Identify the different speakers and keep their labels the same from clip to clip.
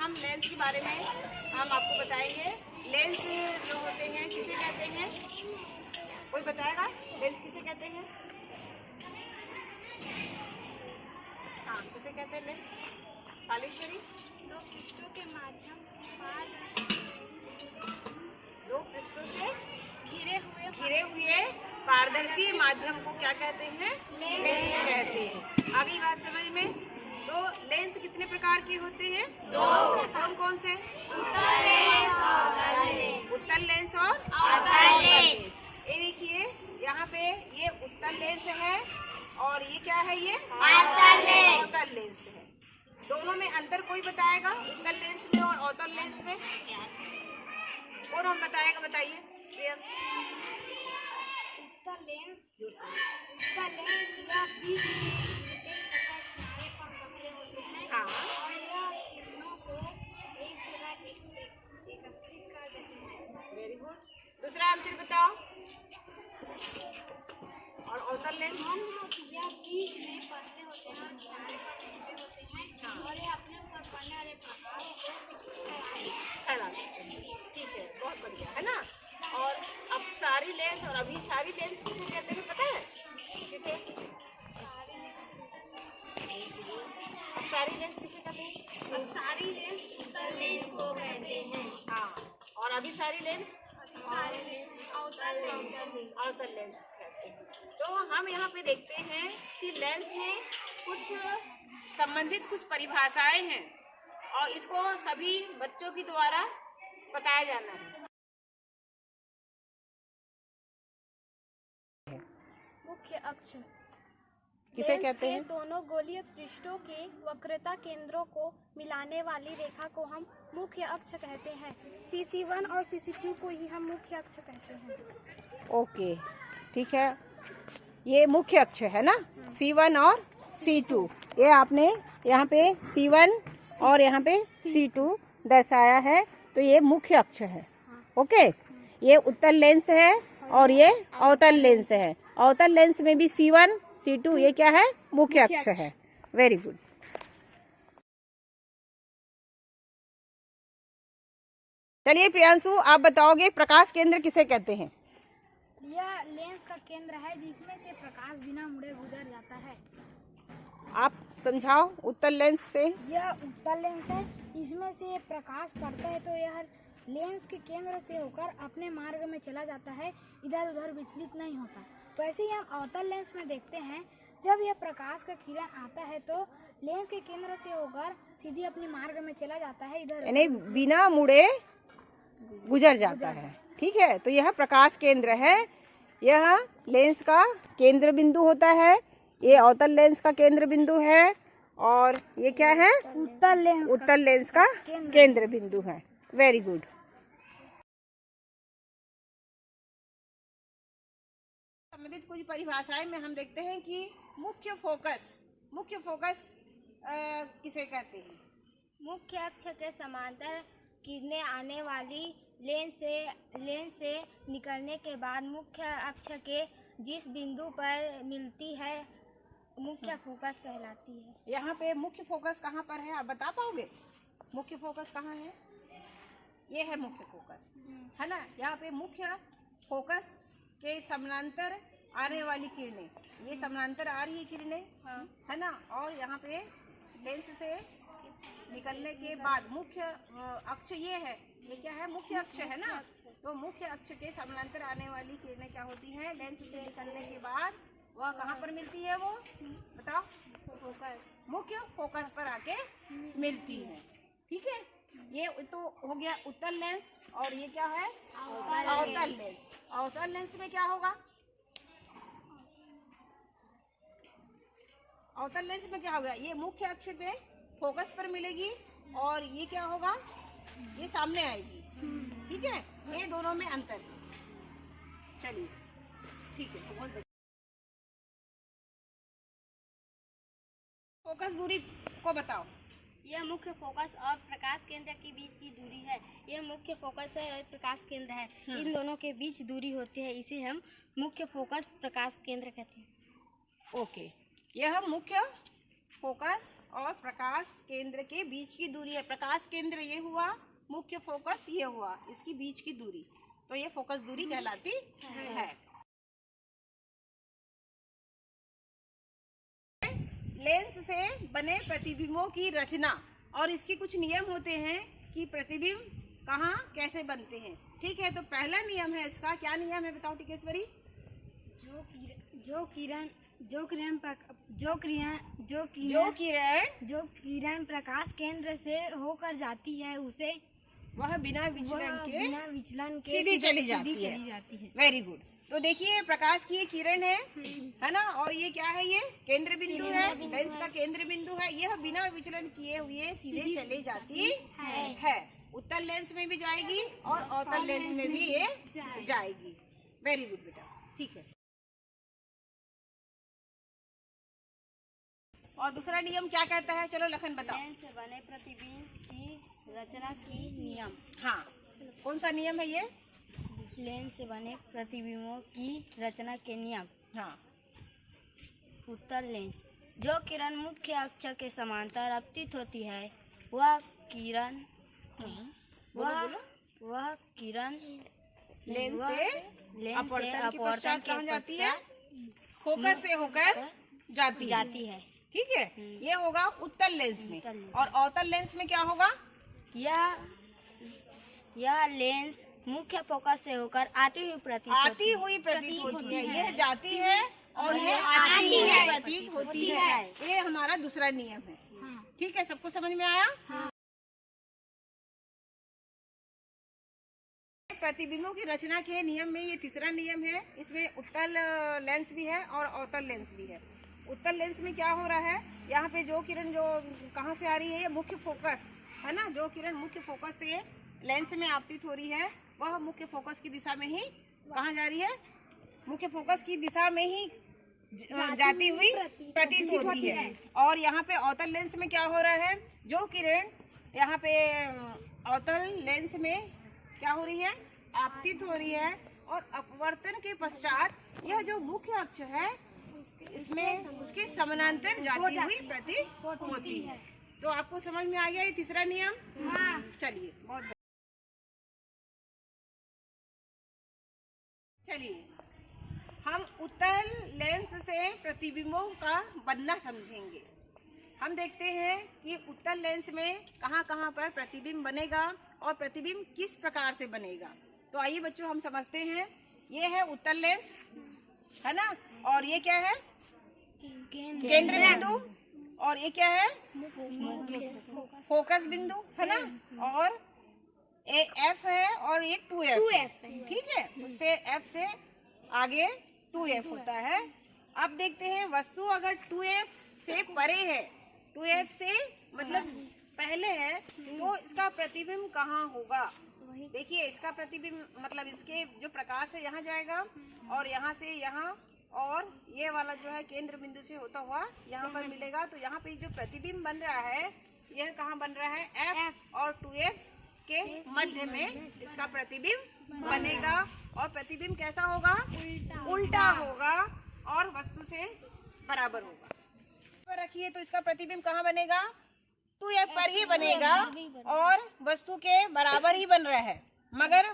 Speaker 1: हम लेंस के बारे में हम आपको बताएंगे। लेंस जो होते हैं किसे कहते हैं, कोई बताएगा लेंस किसे कहते हैं? हाँ, किसे कहते हैं लेंस? कालेश्वरी,
Speaker 2: दो पृष्ठों के माध्यम
Speaker 1: दो पृष्ठों से घिरे हुए पारदर्शी माध्यम को क्या कहते हैं? लेंस कहते हैं। अभी बात समझ में? तो लेंस कितने प्रकार के होते हैं? दो। कौन कौन से? उत्तल लेंस और अवतल लेंस। ये देखिए यहाँ पे ये उत्तल लेंस है और ये क्या है? ये अवतल लेंस है। दोनों में अंतर कोई बताएगा? उत्तल लेंस में और अवतल लेंस में कौन हम बताएगा? बताइए।
Speaker 2: उत्तल लेंस या बीच
Speaker 1: हाँ,
Speaker 2: और यह किरणों को एक जगह एकत्रित कर देते हैं।
Speaker 1: Very good. दूसरा अंतर बताओ। और अवतल लेंस
Speaker 2: यह बीच में पतले होते हैं और किनारे पर मोटे होते हैं और ये अपने ऊपर पड़ने वाले प्रकाश को
Speaker 1: खड़ा करते हैं। ठीक है, बहुत बढ़िया है ना। और अब सारी लेंस और अभी सारी लेंस किसे कहते हैं पता है? किसे? अब सारी लेंस किसे कहते हैं?
Speaker 2: अब सारी लेंस उत्तल लेंस को कहते हैं।
Speaker 1: हाँ, और अभी सारी लेंस
Speaker 2: सारी लेंस अवतल लेंस
Speaker 1: अवतल लेंस कहते हैं। तो हम यहाँ पे देखते हैं कि लेंस में कुछ संबंधित कुछ परिभाषाएं हैं और इसको सभी बच्चों के द्वारा बताया जाना है।
Speaker 2: मुख्य अक्ष
Speaker 1: किसे कहते हैं?
Speaker 2: दोनों गोलीय पृष्ठों के वक्रता केंद्रों को मिलाने वाली रेखा को हम मुख्य अक्ष कहते हैं। CC1 और CC2 को ही हम मुख्य अक्ष कहते हैं।
Speaker 1: ओके, ठीक है। ये मुख्य अक्ष है ना, C1 और C2। ये आपने यहाँ पे C1 और यहाँ पे C2 दर्शाया है, तो ये मुख्य अक्ष है। ओके, ये उत्तल लेंस है और ये अवतल लेंस है। अवतल लेंस में भी C1 C2 ये क्या है? मुख्य अक्ष है। Very good. चलिए प्रियांशु, आप बताओगे प्रकाश केंद्र किसे कहते हैं?
Speaker 2: यह लेंस का केंद्र है जिसमें से प्रकाश बिना मुड़े गुजर जाता है।
Speaker 1: आप समझाओ उत्तल लेंस से।
Speaker 2: यह उत्तल लेंस है, इसमें से प्रकाश पड़ता है तो यह लेंस के केंद्र से होकर अपने मार्ग में चला जाता है, इधर उधर विचलित नहीं होता। वैसे ही हम अवतल लेंस में देखते हैं, जब यह प्रकाश का किरण आता है तो लेंस के केंद्र से होकर सीधे अपने मार्ग में चला जाता है, इधर
Speaker 1: यानी बिना मुड़े गुजर जाता है। ठीक है, तो यह प्रकाश केंद्र है। यह लेंस का केंद्र बिंदु होता है। ये अवतल लेंस का केंद्र बिंदु है और ये क्या है? उत्तल लेंस का केंद्र बिंदु है। Very good. संबंधित कुछ परिभाषाएं में हम देखते हैं कि मुख्य फोकस किसे कहते हैं?
Speaker 2: मुख्य अक्ष के समांतर किरणें आने वाली लेंस से निकलने के बाद मुख्य अक्ष के जिस बिंदु पर मिलती है मुख्य फोकस कहलाती है।
Speaker 1: यहाँ पे मुख्य फोकस कहाँ पर है, आप बता पाओगे? मुख्य फोकस कहाँ है? ये है मुख्य फोकस, है ना। यहाँ पे मुख्य फोकस के समानांतर आने वाली किरणें, ये समानांतर आ रही है किरणें, है ना। और यहाँ पे लेंस से निकलने के बाद मुख्य अक्ष ये है, ये क्या है? मुख्य अक्ष है ना। तो मुख्य अक्ष के समानांतर आने वाली किरणें क्या होती हैं? लेंस से निकलने के बाद वह कहाँ पर मिलती है? वो बताओ। मुख्य फोकस पर आके मिलती है। ठीक है, ये तो हो गया उत्तल लेंस और ये क्या है? अवतल लेंस। अवतल लेंस में क्या होगा? अवतल लेंस में क्या होगा? ये मुख्य अक्ष पे फोकस पर मिलेगी और ये क्या होगा? ये सामने आएगी। ठीक है, ये दोनों में अंतर है। चलिए ठीक है, बहुत बढ़िया। फोकस दूरी को बताओ।
Speaker 2: यह मुख्य फोकस और प्रकाश केंद्र के बीच की दूरी है। यह मुख्य फोकस है और प्रकाश केंद्र है, इन दोनों के बीच दूरी होती है, इसे हम मुख्य फोकस प्रकाश केंद्र कहते हैं।
Speaker 1: ओके, यह मुख्य फोकस और प्रकाश केंद्र के बीच की दूरी है। प्रकाश केंद्र ये हुआ, मुख्य फोकस ये हुआ, इसकी बीच की दूरी, तो ये फोकस दूरी कहलाती है। लेंस से बने प्रतिबिंबों की रचना और इसके कुछ नियम होते हैं कि प्रतिबिंब कहाँ कैसे बनते हैं। ठीक है, तो पहला नियम है इसका, क्या नियम है बताओ टिकेश्वरी?
Speaker 2: जो किरण प्रकाश केंद्र से होकर जाती है उसे
Speaker 1: वह बिना विचलन के
Speaker 2: सीधी
Speaker 1: चली जाती है। Very good. तो देखिए प्रकाश की ये किरण है ना, और ये क्या है, ये केंद्र बिंदु है, लेंस का केंद्र बिंदु है। यह बिना विचलन किए हुए सीधे चली जाती है। उत्तल लेंस में भी जाएगी और अवतल लेंस में भी ये जाएगी। वेरी गुड बेटा, ठीक है। और दूसरा नियम क्या कहता है, चलो लखन बताओ।
Speaker 3: लेंस से बने प्रतिबिंब की रचना की नियम।
Speaker 1: हाँ, कौन सा नियम है ये?
Speaker 3: लेंस से बने प्रतिबिंबों की रचना के नियम।
Speaker 1: हाँ,
Speaker 3: उत्तल लेंस, जो किरण मुख्य अक्ष के समांतर आपतित होती है वह किरण
Speaker 1: लेंस से अपवर्तन के पश्चात कहाँ जाती है?
Speaker 3: पश्चात
Speaker 1: फोकस से होकर जाती
Speaker 3: है।
Speaker 1: ठीक है, ये होगा उत्तल लेंस में। और अवतल लेंस में क्या होगा?
Speaker 3: यह लेंस मुख्य फोकस से होकर आती हुई प्रतीत
Speaker 1: होती है। यह जाती है और ये आती हुई प्रतीत होती है। ये हमारा दूसरा नियम है। ठीक है, सबको समझ में आया? प्रतिबिंबों की रचना के नियम में ये तीसरा नियम है। इसमें उत्तल लेंस भी है और अवतल लेंस भी है। उत्तल लेंस में क्या हो रहा है, यहाँ पे जो किरण जो कहाँ से आ रही है, ये मुख्य फोकस है ना, जो किरण मुख्य फोकस से लेंस में आपतित हो रही है वह मुख्य फोकस की दिशा में ही कहाँ जा रही है? मुख्य फोकस की दिशा में ही जाती हुई प्रतीत होती है। और यहाँ पे अवतल लेंस में क्या हो रहा है, जो किरण यहाँ पे अवतल लेंस में क्या हो रही है, आपतित हो रही है, और अपवर्तन के पश्चात यह जो मुख्य अक्ष है इसमें उसके समानांतर जाती हुई प्रतीत होती है। तो आपको समझ में आ गया ये तीसरा नियम? चलिए, बहुत चलिए हम उत्तल लेंस से प्रतिबिंबों का बनना समझेंगे। हम देखते हैं कि उत्तल लेंस में कहाँ कहाँ पर प्रतिबिंब बनेगा और प्रतिबिंब किस प्रकार से बनेगा। तो आइए बच्चों हम समझते हैं। ये है उत्तल लेंस है ना, और ये क्या है? केंद्र बिंदु। और ये क्या है? फोकस बिंदु है ना, और F है और ये 2F। ठीक है, उससे F से आगे 2F होता है। अब देखते हैं वस्तु अगर 2F से परे है, 2F से मतलब पहले है, तो इसका प्रतिबिंब कहाँ होगा? देखिए इसका प्रतिबिंब मतलब इसके जो प्रकाश है यहाँ जाएगा और यहाँ से यहाँ, और ये वाला जो है केंद्र बिंदु से होता हुआ यहाँ पर मिलेगा। तो यहाँ पे जो प्रतिबिंब बन रहा है यह कहाँ बन रहा है? F और 2F के मध्य में इसका प्रतिबिंब बनेगा। और प्रतिबिंब कैसा होगा? उल्टा होगा और वस्तु से बराबर होगा। रखिए तो इसका प्रतिबिंब कहाँ बनेगा? 2F पर ही बनेगा और वस्तु के बराबर ही बन रहा है मगर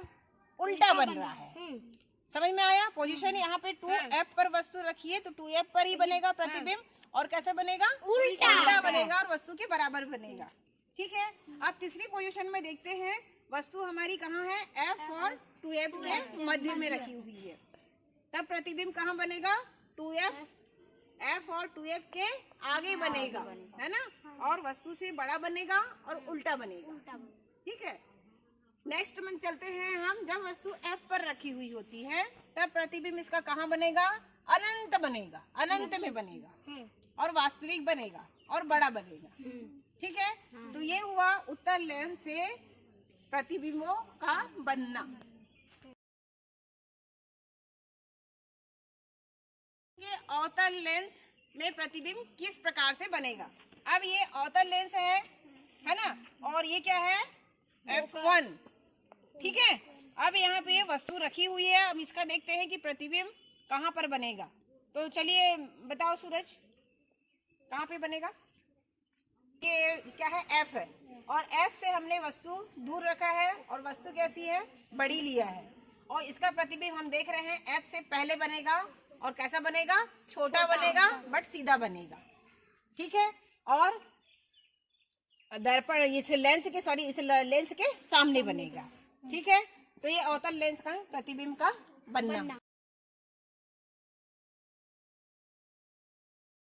Speaker 1: उल्टा बन रहा है। समझ में आया? पोजीशन यहाँ पे 2F पर वस्तु रखिए तो 2F पर ही बनेगा प्रतिबिंब, और कैसे बनेगा? उल्टा बनेगा और वस्तु के बराबर बनेगा। ठीक है, अब तीसरी पोजीशन में देखते हैं। वस्तु हमारी कहाँ है? F और 2F के मध्य में रखी हुई है। तब प्रतिबिंब कहाँ बनेगा? 2F F और 2F के आगे बनेगा है ना, और वस्तु से बड़ा बनेगा और उल्टा बनेगा। ठीक है, नेक्स्ट में चलते हैं हम। जब वस्तु F पर रखी हुई होती है तब प्रतिबिंब इसका कहाँ बनेगा? अनंत बनेगा, अनंत में बनेगा और वास्तविक बनेगा और बड़ा बनेगा। ठीक है, तो ये हुआ उत्तल लेंस से प्रतिबिंबों का बनना। ये अवतल लेंस में प्रतिबिंब किस प्रकार से बनेगा? अब ये अवतल लेंस है ना, और ये क्या है? F1। ठीक है, अब यहाँ पे वस्तु रखी हुई है। अब इसका देखते हैं कि प्रतिबिंब कहाँ पर बनेगा। तो चलिए बताओ सूरज, कहाँ पे बनेगा? ये क्या है, एफ है, और एफ से हमने वस्तु दूर रखा है और वस्तु कैसी है, बड़ी लिया है, और इसका प्रतिबिंब हम देख रहे हैं एफ से पहले बनेगा और कैसा बनेगा, छोटा बनेगा बट सीधा बनेगा, ठीक है। और दर्पण इस लेंस के सामने बनेगा, ठीक है। तो ये अवतल लेंस का प्रतिबिंब का बनना।